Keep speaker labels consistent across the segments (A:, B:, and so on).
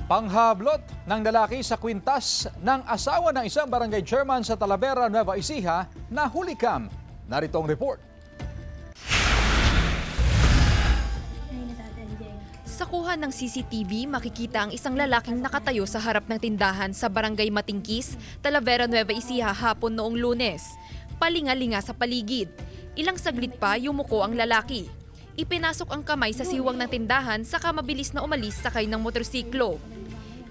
A: Panghablot ng lalaki sa kwintas ng asawa ng isang barangay chairman sa Talavera, Nueva Ecija na hulikam. Narito ang report.
B: Sa kuha ng CCTV, makikita ang isang lalaking nakatayo sa harap ng tindahan sa barangay Matingkis, Talavera, Nueva Ecija hapon noong Lunes. Palingalinga sa paligid. Ilang saglit pa yumuko ang lalaki. Ipinasok ang kamay sa siwang ng tindahan saka mabilis na umalis sakay ng motorsiklo.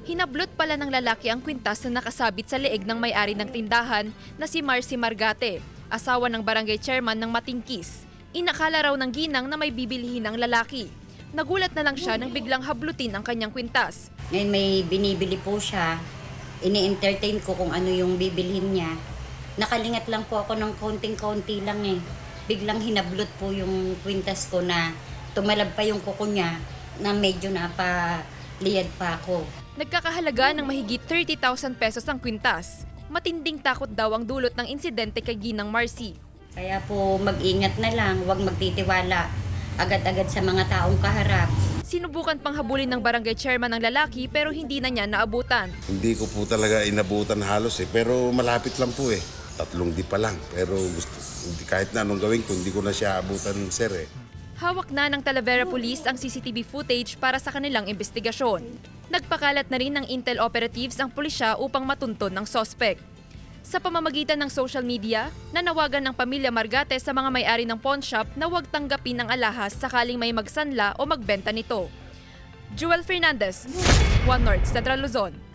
B: Hinablot pala ng lalaki ang kwintas na nakasabit sa leeg ng may-ari ng tindahan na si Marcy Margate, asawa ng barangay chairman ng Matingkis. Inakala raw ng ginang na may bibilihin ang lalaki. Nagulat na lang siya nang biglang hablutin ang kanyang kwintas.
C: Ngayon may binibili po siya, ini-entertain ko kung ano yung bibilhin niya. Nakalingat lang po ako ng konting-konti lang eh. Biglang hinablot po yung kwintas ko na tumalab pa yung kuko niya na medyo napaliyad pa ako.
B: Nagkakahalaga ng mahigit 30,000 pesos ang kwintas. Matinding takot daw ang dulot ng insidente kay Ginang Marcy.
C: Kaya po mag-ingat na lang, huwag magtitiwala agad-agad sa mga taong kaharap.
B: Sinubukan pang habulin ng barangay chairman ng lalaki pero hindi na niya naabutan.
D: Hindi ko po talaga inabutan halos pero malapit lang po 3 di pa lang. Pero kahit na anong gawin ko, hindi ko na siya abutan, sir
B: Hawak na ng Talavera Police ang CCTV footage para sa kanilang investigasyon. Nagpakalat na rin ng intel operatives ang pulisya upang matunton ng sospek. Sa pamamagitan ng social media, nanawagan ng pamilya Margate sa mga may-ari ng pawn shop na huwag tanggapin ang alahas sakaling may magsanla o magbenta nito. Jewel Fernandez, One North, Central Luzon.